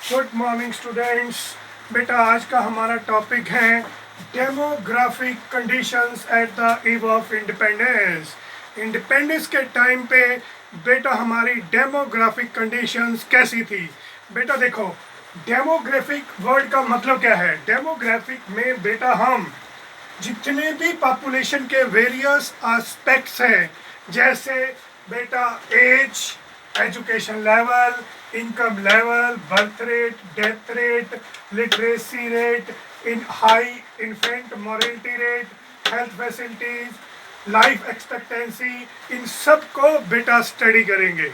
Good morning students. बेटा आज का हमारा टॉपिक है demographic conditions at the eve of independence. Independence के टाइम पे बेटा हमारी डेमोग्राफिक कंडीशंस कैसी थी। बेटा देखो, डेमोग्राफिक वर्ड का मतलब क्या है। डेमोग्राफिक में बेटा हम जितने भी पॉपुलेशन के वेरियस एस्पेक्ट्स हैं, जैसे बेटा age, education level, income level, birth rate, death rate, literacy rate, इन high infant mortality rate, health facilities, life expectancy, इन सब को बेटा स्टडी करेंगे।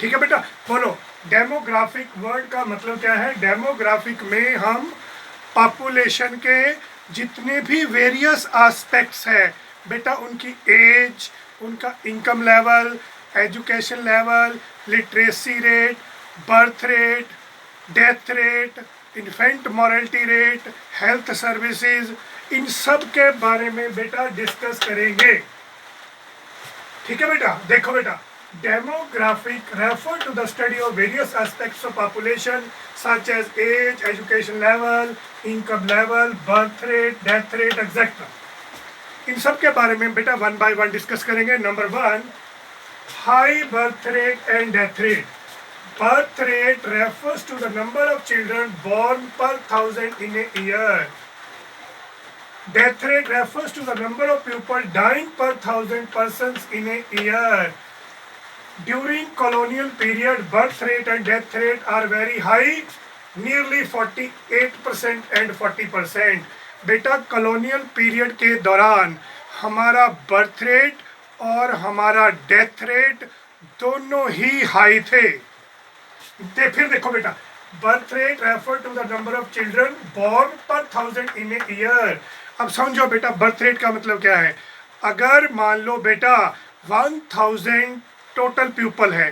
ठीक है बेटा, बोलो डेमोग्राफिक वर्ड का मतलब क्या है। डेमोग्राफिक में हम पॉपुलेशन के जितने भी वेरियस एस्पेक्ट्स हैं बेटा, उनकी एज, उनका income level, education level, literacy rate, birth rate, death rate, infant mortality rate, health services, इन सब के बारे में बेटा डिस्कस करेंगे। ठीक है बेटा, देखो बेटा, demographic refer to the study of various aspects of population such as age, education level, income level, birth rate, death rate, etc. इन सब के बारे में बेटा वन बाय वन डिस्कस करेंगे। Number one, high birth rate and death rate. Birth rate refers to the number of children born per 1000 in a year. Death rate refers to the number of people dying per 1000 persons in a year. During colonial period, birth rate and death rate are very high, nearly 48% and 40%. बेटा colonial period के दौरान हमारा birth rate और हमारा death rate दोनों ही high थे। फिर देखो बेटा, birth rate refer to the number of children born per 1000 in a year. अब समझो बेटा, बर्थ रेट का मतलब क्या है। अगर मान लो बेटा 1000 टोटल पीपल है,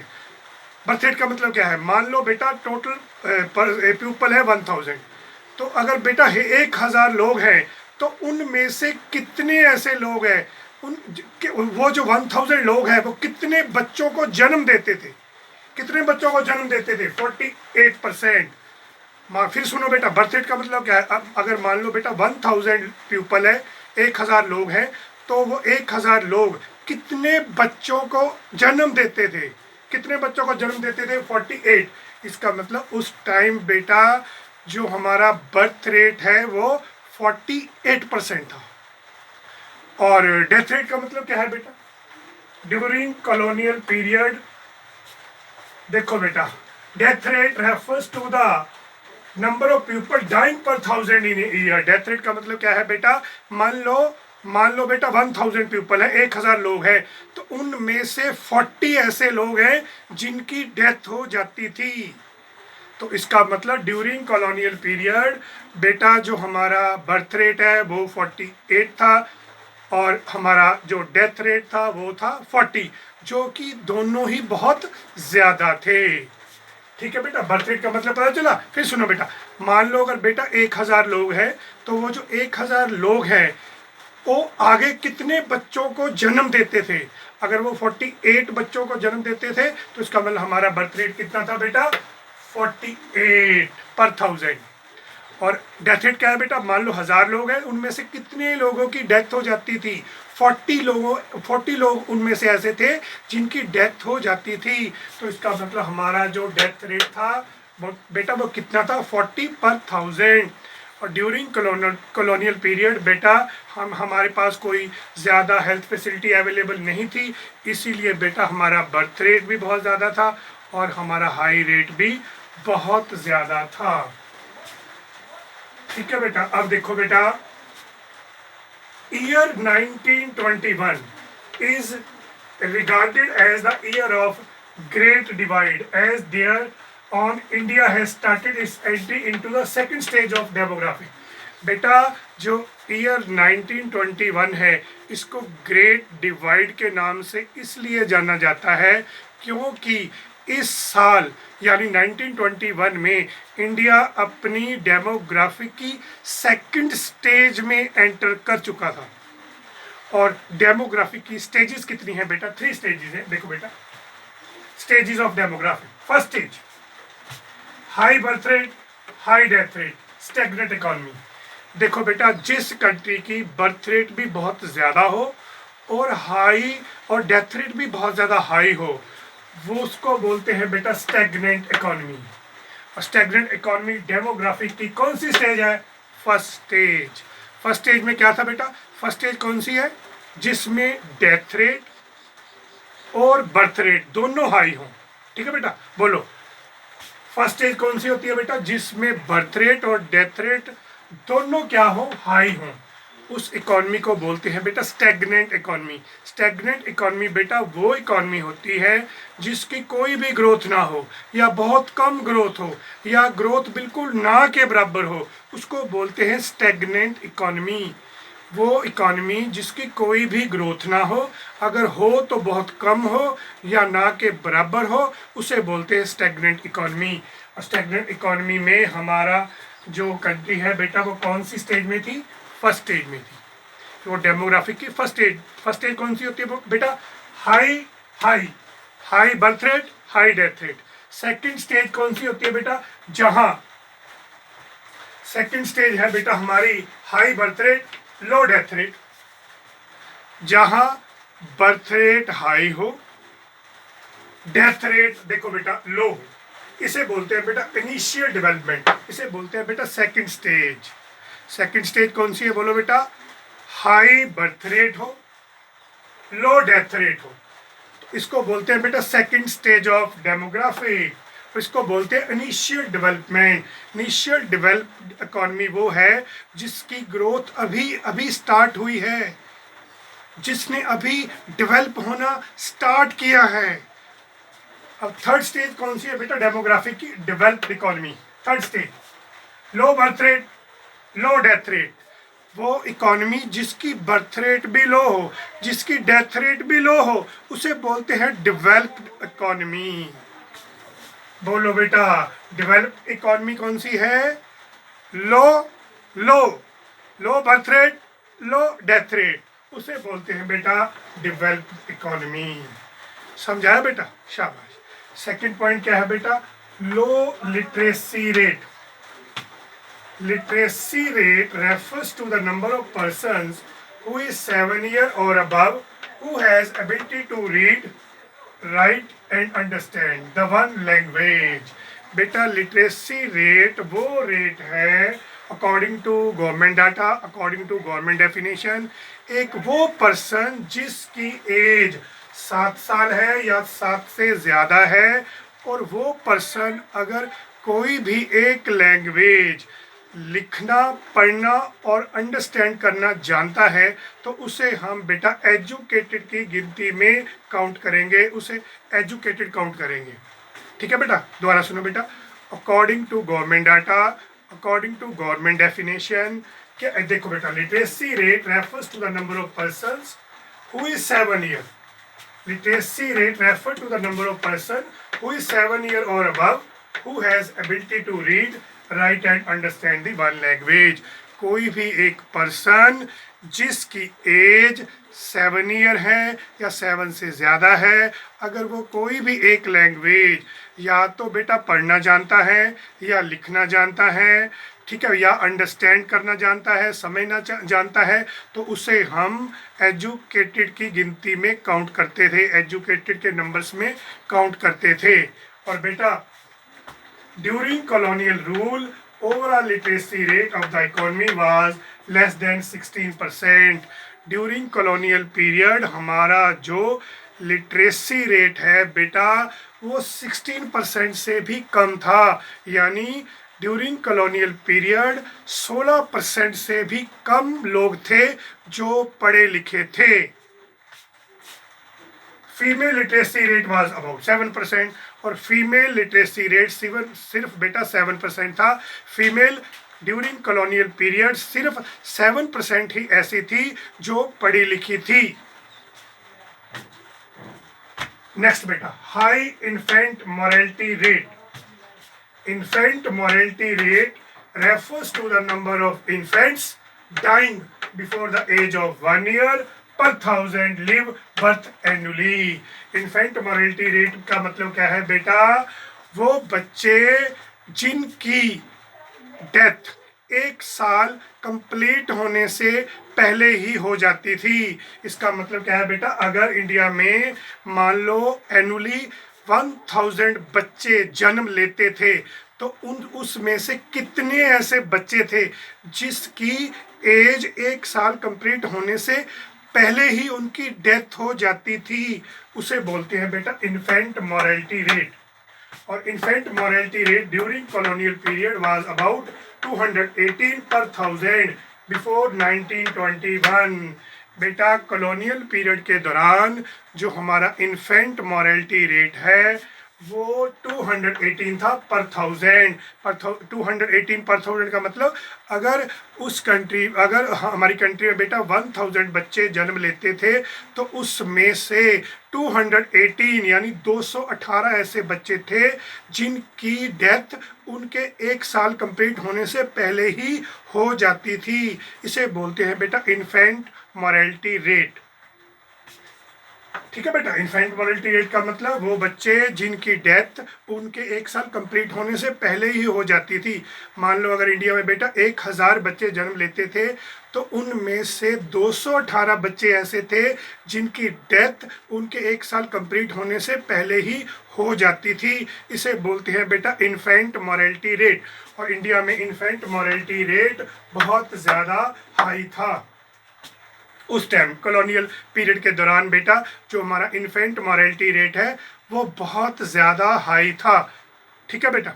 बर्थ रेट का मतलब क्या है। मान लो बेटा टोटल पीपल है 1000, तो अगर बेटा 1000 लोग हैं तो उनमें से कितने ऐसे लोग हैं, वो जो 1000 लोग हैं वो कितने बच्चों को जन्म देते थे। कितने बच्चों को जन्म देते थे? 48%। फिर सुनो बेटा, बर्थ रेट का मतलब क्या है। अब अगर मान लो बेटा 1000 पीपल है, 1000 लोग हैं, तो वो 1000 लोग कितने बच्चों को जन्म देते थे। कितने बच्चों को जन्म देते थे? 48। इसका मतलब उस टाइम बेटा जो हमारा बर्थ रेट है वो 48% था। और डेथ रेट का मतलब क्या है बेटा। ड्यूरिंग कॉलोनियल पीरियड, देखो बेटा, death rate refers to the number of people dying per 1000 in year. Death rate का मतलब क्या है बेटा, मान लो बेटा 1000 पीपल है, 1000 लोग हैं, तो उनमें से 40 ऐसे लोग हैं जिनकी डेथ हो जाती थी। तो इसका मतलब ड्यूरिंग कॉलोनियल पीरियड बेटा जो हमारा बर्थ रेट है वो 48 था और हमारा जो डेथ रेट था वो था 40, जो कि दोनों ही बहुत ज्यादा थे। ठीक है बेटा, बर्थ रेट का मतलब पता चला। फिर सुनो बेटा, मान लो अगर बेटा 1000 लोग हैं, तो वो जो 1000 लोग हैं वो आगे कितने बच्चों को जन्म देते थे। अगर वो 48 बच्चों को जन्म देते थे तो इसका मतलब हमारा बर्थ रेट कितना था बेटा? 48 पर 1000। और डेथ रेट क्या है बेटा, मान लो 1000 लोग हैं, उनमें से कितने लोगों की डेथ हो जाती थी? 40 लोग उनमें से ऐसे थे जिनकी डेथ हो जाती थी। तो इसका मतलब हमारा जो डेथ रेट था वो बेटा वो कितना था? 40 पर 1000। और ड्यूरिंग कॉलोनियल पीरियड बेटा हमारे पास कोई ज़्यादा हेल्थ फैसिलिटी अवेलेबल नहीं थी, इसीलिए बेटा हमारा बर्थ रेट भी बहुत ज़्यादा था और हमारा हाई रेट भी बहुत ज़्यादा था। ठीक है बेटा, अब देखो बेटा, year 1921 is regarded as the year of great divide, as there on India has started its entry into the second stage of demography. बेटा जो ईयर 1921 है इसको ग्रेट डिवाइड के नाम से इसलिए जाना जाता है क्योंकि इस साल यानी 1921 में इंडिया अपनी डेमोग्राफी की सेकंड स्टेज में एंटर कर चुका था। और डेमोग्राफी की स्टेजेस कितनी है बेटा? 3 स्टेजेस है। देखो बेटा, stages of demography. First stage high birth rate, high death rate, stagnant economy. देखो बेटा, जिस कंट्री की बर्थ रेट भी बहुत ज़्यादा हो और हाई और डेथ रेट भी बहुत ज़्यादा हाई हो, वो उसको बोलते हैं बेटा स्टैग्नेंट इकोनॉमी। और स्टैग्नेंट इकोनॉमी डेमोग्राफिक की कौन सी स्टेज है? First stage. फर्स्ट स्टेज में क्या था बेटा? फर्स्ट स्टेज कौन सी है? जिसमें डेथ रेट और बर्थ रेट दोनों हाई हो। ठीक है बेटा, बोलो फर्स्ट स्टेज कौन सी होती है बेटा? जिसमें बर्थ रेट और डेथ रेट दोनों क्या हो? हाई हो। उस इकोनॉमी को बोलते हैं बेटा स्टैग्नेंट इकोनॉमी। स्टैग्नेंट इकोनॉमी बेटा वो इकोनॉमी होती है जिसकी कोई भी ग्रोथ ना हो या बहुत कम ग्रोथ हो या ग्रोथ बिल्कुल ना के बराबर हो, उसको बोलते हैं स्टैग्नेंट इकोनॉमी। वो इकोनॉमी जिसकी कोई भी ग्रोथ ना हो, अगर हो तो बहुत कम हो या ना के बराबर हो, उसे बोलते हैं स्टैग्नेंट इकोनॉमी। और स्टैग्नेंट इकोनॉमी में हमारा जो कंट्री है बेटा वो कौन सी स्टेज में थी? फर्स्ट स्टेज में थी। तो वो डेमोग्राफिक की फर्स्ट स्टेज कौन सी होती है बेटा? High high high birth rate, high death rate. Second stage कौन सी होती है बेटा? जहां सेकंड स्टेज है बेटा हमारी high birth rate, low death rate. जहां बर्थ रेट हाई हो, डेथ रेट देखो बेटा लो हो, इसे बोलते हैं बेटा इनिशियल डेवलपमेंट। इसे बोलते हैं बेटा सेकंड स्टेज। सेकंड स्टेज कौन सी है बोलो बेटा? हाई बर्थ रेट हो, लो डेथ रेट हो, तो इसको बोलते हैं बेटा सेकंड स्टेज ऑफ डेमोग्राफिक। इसको बोलते हैं initial development. Initial developed economy वो है जिसकी ग्रोथ अभी अभी स्टार्ट हुई है, जिसने अभी डेवलप होना स्टार्ट किया है। अब थर्ड स्टेज कौन सी है बेटा डेमोग्राफिक की? Developed economy. थर्ड स्टेज लो birth rate, low death rate. वो इकोनॉमी जिसकी बर्थ रेट भी लो हो, जिसकी डेथ रेट भी लो हो, उसे बोलते हैं डेवलप्ड इकोनॉमी। बोलो बेटा डेवलप्ड इकोनॉमी कौन सी है? Low low low birth rate, low death rate, उसे बोलते हैं बेटा डेवलप्ड इकोनॉमी। समझाया बेटा? शाबाश। सेकंड पॉइंट क्या है बेटा? लो literacy rate. Literacy rate refers to the number of persons who is 7 years or above who has ability to read, write and understand the one language। बेटा लिटरेसी रेट वो rate है according to government data, according to government definition, एक वो person जिसकी as 7 साल है या 7 से ज़्यादा है और वो पर्सन अगर कोई भी एक लैंग्वेज लिखना, पढ़ना और अंडरस्टैंड करना जानता है तो उसे हम बेटा एजुकेटेड की गिनती में काउंट करेंगे, उसे एजुकेटेड काउंट करेंगे। ठीक है बेटा, दोबारा सुनो बेटा। According to government data, according to government definition, क्या देखो बेटा literacy rate refers to the number of persons who is 7 year. Literacy rate refer to the number of person who is 7 year और above who has ability to read, write and understand the one language. कोई भी एक person जिसकी as 7 year है या 7 से ज़्यादा है, अगर वो कोई भी एक लैंग्वेज या तो बेटा पढ़ना जानता है या लिखना जानता है, ठीक है, या अंडरस्टैंड करना जानता है, समझना जानता है, तो उसे हम एजुकेटेड की गिनती में काउंट करते थे, एजुकेटेड के नंबर्स में काउंट करते थे। और बेटा during colonial rule, overall literacy rate of the economy was less than 16%। During colonial period हमारा जो लिटरेसी रेट है बेटा वो 16% से भी कम था, यानी ड्यूरिंग colonial पीरियड 16% से भी कम लोग थे जो पढ़े लिखे थे। Female literacy rate was about 7% और फीमेल लिटरेसी रेट सिर्फ बेटा 7% था। फीमेल ड्यूरिंग कॉलोनियल पीरियड सिर्फ 7% ही ऐसी थी जो पढ़ी लिखी थी। नेक्स्ट बेटा high infant mortality rate. Infant mortality rate refers to the number of infants dying before the age of 1 year per 1000 live birth annually। Infant mortality rate का मतलब क्या है बेटा? वो बच्चे जिनकी डेथ 1 साल कंप्लीट होने से पहले ही हो जाती थी। इसका मतलब क्या है बेटा, अगर इंडिया में मान लो एनुअली 1000 बच्चे जन्म लेते थे तो उसमें से कितने ऐसे बच्चे थे जिसकी एज 1 साल कंप्लीट होने से पहले ही उनकी डेथ हो जाती थी, उसे बोलते हैं बेटा इन्फेंट मोर्टेलिटी रेट। और infant mortality rate during colonial period was about 218 per thousand before 1921। बेटा कॉलोनियल पीरियड के दौरान जो हमारा इन्फेंट मोर्टेलिटी रेट है वो 218 था पर थाउजेंड। 218 पर थाउजेंड का मतलब अगर अगर हमारी कंट्री में बेटा 1000 बच्चे जन्म लेते थे तो उसमें से 218 यानी 218 ऐसे बच्चे थे जिनकी डेथ उनके 1 साल कंप्लीट होने से पहले ही हो जाती थी। इसे बोलते हैं बेटा इन्फेंट मोर्टेलिटी रेट। ठीक है बेटा, इन्फेंट मोर्टेलिटी रेट का मतलब वो बच्चे जिनकी डेथ उनके 1 साल कंप्लीट होने से पहले ही हो जाती थी। मान लो अगर इंडिया में बेटा 1000 बच्चे जन्म लेते थे तो उनमें से 218 बच्चे ऐसे थे जिनकी डेथ उनके 1 साल कंप्लीट होने से पहले ही हो जाती थी। इसे बोलते हैं बेटा इन्फेंट मोर्टेलिटी रेट। और इंडिया में इन्फेंट मोर्टेलिटी रेट बहुत ज़्यादा हाई था उस टाइम कॉलोनियल पीरियड के दौरान। बेटा जो हमारा इन्फेंट मोर्टेलिटी रेट है वो बहुत ज़्यादा हाई था। ठीक है बेटा,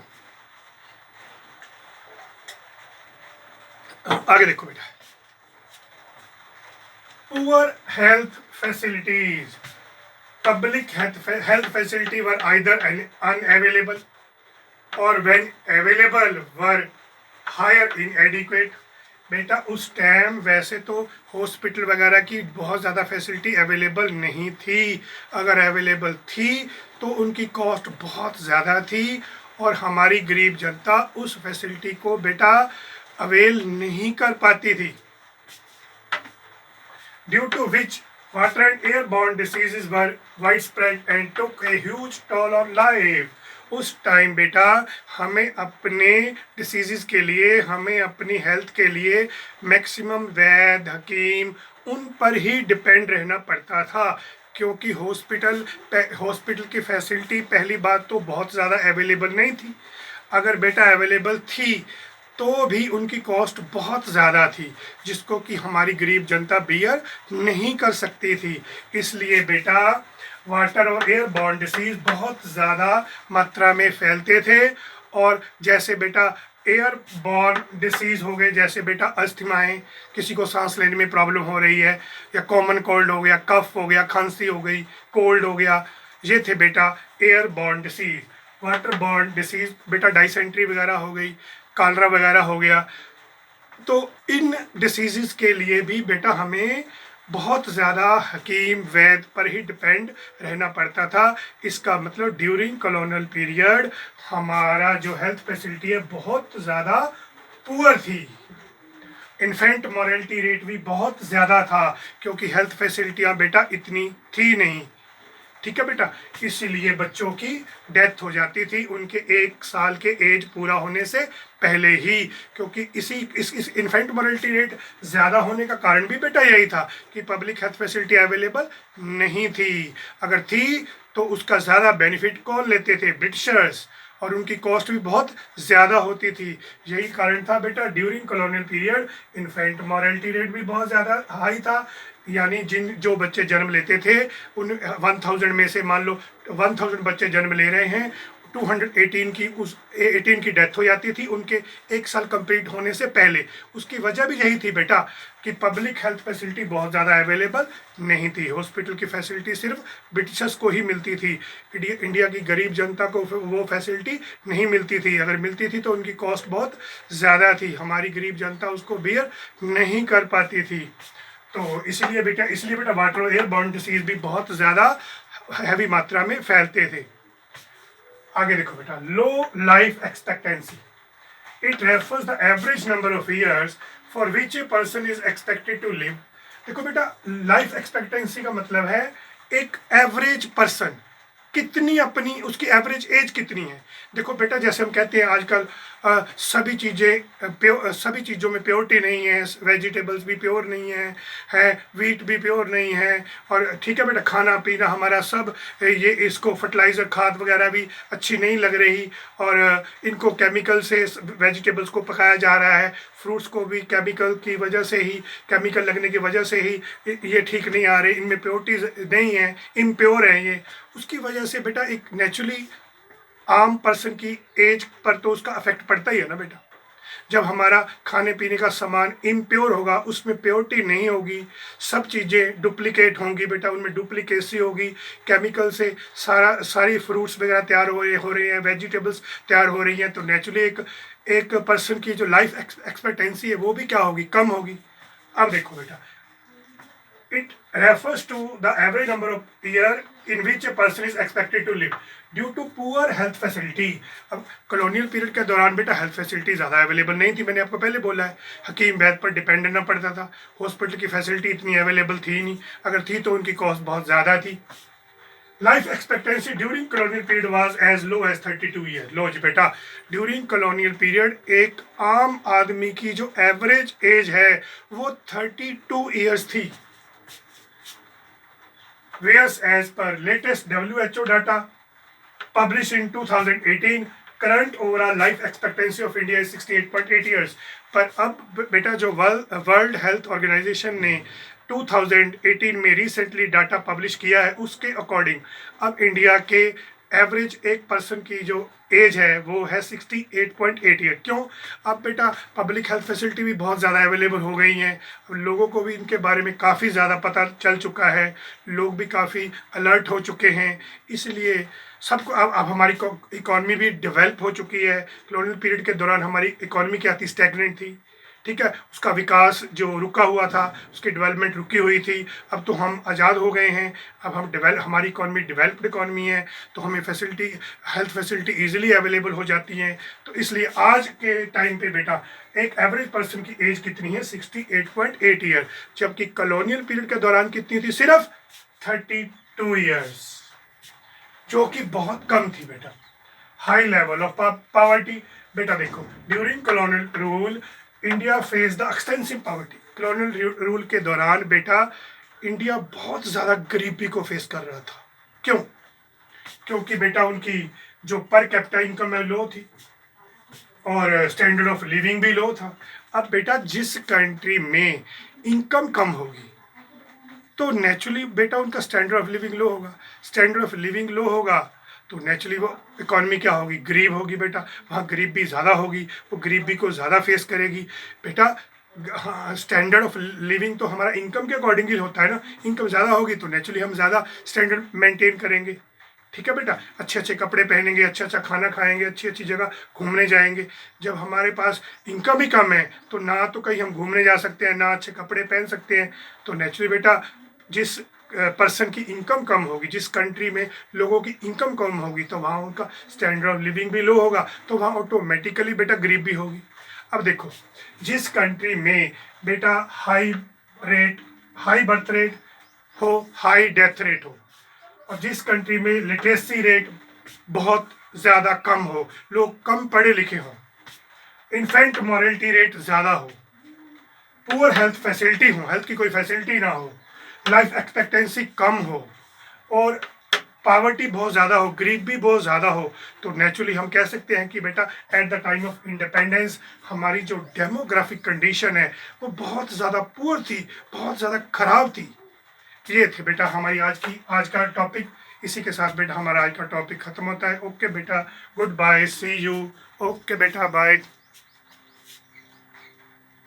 आगे देखो बेटा, poor health facilities. Public health facility were either unavailable और when available were higher inadequate. बेटा उस टाइम वैसे तो हॉस्पिटल वगैरह की बहुत ज़्यादा फैसिलिटी अवेलेबल नहीं थी, अगर अवेलेबल थी तो उनकी कॉस्ट बहुत ज़्यादा थी और हमारी गरीब जनता उस फैसिलिटी को बेटा अवेल नहीं कर पाती थी। Due to which water and airborne diseases were wide spread and took a huge toll on life. उस टाइम बेटा हमें अपने डिसीज़ के लिए, हमें अपनी हेल्थ के लिए मैक्सिमम वैद्य हकीम उन पर ही डिपेंड रहना पड़ता था, क्योंकि हॉस्पिटल की फैसिलिटी पहली बात तो बहुत ज़्यादा अवेलेबल नहीं थी, अगर बेटा अवेलेबल थी तो भी उनकी कॉस्ट बहुत ज़्यादा थी जिसको कि हमारी गरीब जनता बियर नहीं कर सकती थी। इसलिए बेटा वाटर और एयरबॉर्न डिसीज़ बहुत ज़्यादा मात्रा में फैलते थे। और जैसे बेटा एयरबॉर्न डिसीज़ हो गए, जैसे बेटा अस्थमाएँ, किसी को सांस लेने में प्रॉब्लम हो रही है, या कॉमन कोल्ड हो गया, कफ हो गया, खांसी हो गई, कोल्ड हो गया, ये थे बेटा एयरबॉर्न डिसीज़। वाटरबॉर्न डिसीज़ बेटा डाइसेंट्री वगैरह हो गई, कॉलरा वगैरह हो गया। तो इन डिसीज़ के लिए भी बेटा हमें बहुत ज़्यादा हकीम वैद्य पर ही डिपेंड रहना पड़ता था। इसका मतलब ड्यूरिंग कॉलोनियल पीरियड हमारा जो हेल्थ फैसिलिटी है बहुत ज़्यादा पुअर थी। इन्फेंट मोर्टेलिटी रेट भी बहुत ज़्यादा था क्योंकि हेल्थ फैसिलिटियाँ बेटा इतनी थी नहीं। ठीक है बेटा, इसीलिए बच्चों की डेथ हो जाती थी उनके 1 साल के एज पूरा होने से पहले ही, क्योंकि इस इन्फेंट मोर्टेलिटी रेट ज़्यादा होने का कारण भी बेटा यही था कि पब्लिक हेल्थ फैसिलिटी अवेलेबल नहीं थी। अगर थी तो उसका ज़्यादा बेनिफिट कौन लेते थे? ब्रिटिशर्स, और उनकी कॉस्ट भी बहुत ज़्यादा होती थी। यही कारण था बेटा during colonial period infant mortality rate भी बहुत ज़्यादा हाई था। यानी जो बच्चे जन्म लेते थे उन 1000 में से मान लो 1000 बच्चे जन्म ले रहे हैं, 218 की डेथ हो जाती थी उनके 1 साल कंप्लीट होने से पहले। उसकी वजह भी यही थी बेटा कि पब्लिक हेल्थ फैसिलिटी बहुत ज़्यादा अवेलेबल नहीं थी, हॉस्पिटल की फैसिलिटी सिर्फ ब्रिटिशर्स को ही मिलती थी, इंडिया की गरीब जनता को वो फैसिलिटी नहीं मिलती थी। अगर मिलती थी तो उनकी कॉस्ट बहुत ज़्यादा थी, हमारी गरीब जनता उसको बियर नहीं कर पाती थी। तो इसलिए बेटा वाटर और एयरबॉर्न डिसीज भी बहुत ज़्यादा हैवी मात्रा में फैलते थे। आगे देखो बेटा, low life expectancy, it refers the average number of years for which a person is expected to live. देखो बेटा लाइफ एक्सपेक्टेंसी का मतलब है एक एवरेज पर्सन कितनी अपनी उसकी एवरेज एज कितनी है। देखो बेटा, जैसे हम कहते हैं आजकल सभी चीज़ों में प्योरिटी नहीं है, वेजिटेबल्स भी प्योर नहीं है वीट भी प्योर नहीं है, और ठीक है बेटा, खाना पीना हमारा सब ये इसको फर्टिलाइज़र खाद वगैरह भी अच्छी नहीं लग रही, और इनको केमिकल से वेजिटेबल्स को पकाया जा रहा है, फ्रूट्स को भी केमिकल की वजह से ही, केमिकल लगने की वजह से ही ये ठीक नहीं आ रहे, इनमें प्योरिटीज नहीं है, इम्प्योर है ये। उसकी वजह से बेटा एक नेचुरली आम पर्सन की एज पर तो उसका अफेक्ट पड़ता ही है ना बेटा। जब हमारा खाने पीने का सामान इम्प्योर होगा, उसमें प्योरिटी नहीं होगी, सब चीज़ें डुप्लीकेट होंगी बेटा, उनमें डुप्लीकेसी होगी, केमिकल से सारी फ्रूट्स वगैरह तैयार हो रहे हैं, वेजिटेबल्स तैयार हो रही हैं, तो नेचुरली एक पर्सन की जो लाइफ एक्सपेक्टेंसी है वो भी क्या होगी, कम होगी। अब देखो बेटा, it refers to the average number of year in which a person is expected to live due to poor health facility। अब कॉलोनियल पीरियड के दौरान बेटा हेल्थ फैसिलिटी ज़्यादा अवेलेबल नहीं थी, मैंने आपको पहले बोला है, हकीम वैद पर डिपेंड रहना पड़ता था, हॉस्पिटल की फैसिलिटी इतनी अवेलेबल थी नहीं, अगर थी तो उनकी कॉस्ट बहुत ज़्यादा थी। Life expectancy during colonial period was as low as 32 year. लो जी बेटा, ड्यूरिंग कॉलोनियल पीरियड एक आम आदमी की जो एवरेज एज है वो 32 ईयर्स थी। Whereas as per latest WHO data published in 2018, current overall life expectancy of India is 68.8 years। पर अब बेटा जो वर्ल्ड हेल्थ ऑर्गेनाइजेशन ने 2018 में रिसेंटली डाटा पब्लिश किया है, उसके अकॉर्डिंग अब इंडिया के एवरेज एक पर्सन की जो एज है वो है 68.8 ईयर। क्यों? अब बेटा पब्लिक हेल्थ फैसिलिटी भी बहुत ज़्यादा अवेलेबल हो गई हैं, लोगों को भी इनके बारे में काफ़ी ज़्यादा पता चल चुका है, लोग भी काफ़ी अलर्ट हो चुके हैं, इसलिए सबको अब हमारी इकॉनमी भी डेवलप हो चुकी है। कॉलोनियल पीरियड के दौरान हमारी इकॉनमी क्या थी, स्टैग्नेंट थी, ठीक है, उसका विकास जो रुका हुआ था, उसकी डेवलपमेंट रुकी हुई थी। अब तो हम आज़ाद हो गए हैं, अब हमारी इकॉनमी डेवलप्ड इकॉनमी है, तो हमें हेल्थ फैसिलिटी ईजिली अवेलेबल हो जाती हैं। तो इसलिए आज के टाइम पे बेटा एक एवरेज पर्सन की एज कितनी है, 68.8 ईयर, जबकि कॉलोनियल पीरियड के दौरान कितनी थी, सिर्फ 32 ईयर्स, जो कि बहुत कम थी बेटा। हाई लेवल ऑफ पॉवर्टी बेटा, देखो during colonial rule India face the extensive poverty. Colonial rule के दौरान बेटा इंडिया बहुत ज़्यादा गरीबी को फेस कर रहा था। क्यों? क्योंकि बेटा उनकी जो पर कैपिटा इनकम है लो थी, और स्टैंडर्ड ऑफ लिविंग भी लो था। अब बेटा जिस कंट्री में इनकम कम होगी तो नेचुरली बेटा उनका स्टैंडर्ड ऑफ लिविंग लो होगा, स्टैंडर्ड ऑफ लिविंग लो होगा तो नेचुरली वो इकॉनमी क्या होगी, गरीब होगी बेटा, वहाँ गरीबी ज़्यादा होगी, वो गरीबी को ज़्यादा फेस करेगी बेटा। हाँ, स्टैंडर्ड ऑफ लिविंग तो हमारा इनकम के अकॉर्डिंग ही होता है ना, इनकम ज़्यादा होगी तो नेचुरली हम ज़्यादा स्टैंडर्ड मेंटेन करेंगे, ठीक है बेटा, अच्छे अच्छे कपड़े पहनेंगे, अच्छा अच्छा खाना खाएंगे, अच्छी अच्छी जगह घूमने जाएंगे। जब हमारे पास इनकम ही कम है तो ना तो कहीं हम घूमने जा सकते हैं, ना अच्छे कपड़े पहन सकते हैं, तो नेचुरली बेटा जिस पर्सन की इनकम कम होगी, जिस कंट्री में लोगों की इनकम कम होगी तो वहाँ उनका स्टैंडर्ड ऑफ लिविंग भी लो होगा, तो वहाँ ऑटोमेटिकली बेटा गरीबी होगी। अब देखो जिस कंट्री में बेटा हाई बर्थ रेट हो, हाई डेथ रेट हो, और जिस कंट्री में लिटरेसी रेट बहुत ज़्यादा कम हो, लोग कम पढ़े लिखे हों, इन्फेंट मॉर्टेलिटी रेट ज़्यादा हो, पुअर हेल्थ फैसिलिटी हो, हेल्थ की कोई फैसिलिटी ना हो, लाइफ एक्सपेक्टेंसी कम हो, और पावर्टी बहुत ज़्यादा हो, गरीबी बहुत ज़्यादा हो, तो नेचुरली हम कह सकते हैं कि बेटा at the time of independence हमारी जो डेमोग्राफिक कंडीशन है वो बहुत ज़्यादा पुअर थी, बहुत ज़्यादा ख़राब थी। ये थे बेटा हमारी आज का टॉपिक। इसी के साथ बेटा हमारा आज का टॉपिक ख़त्म होता है। ओके बेटा, good bye, see you. Okay बेटा, बाय।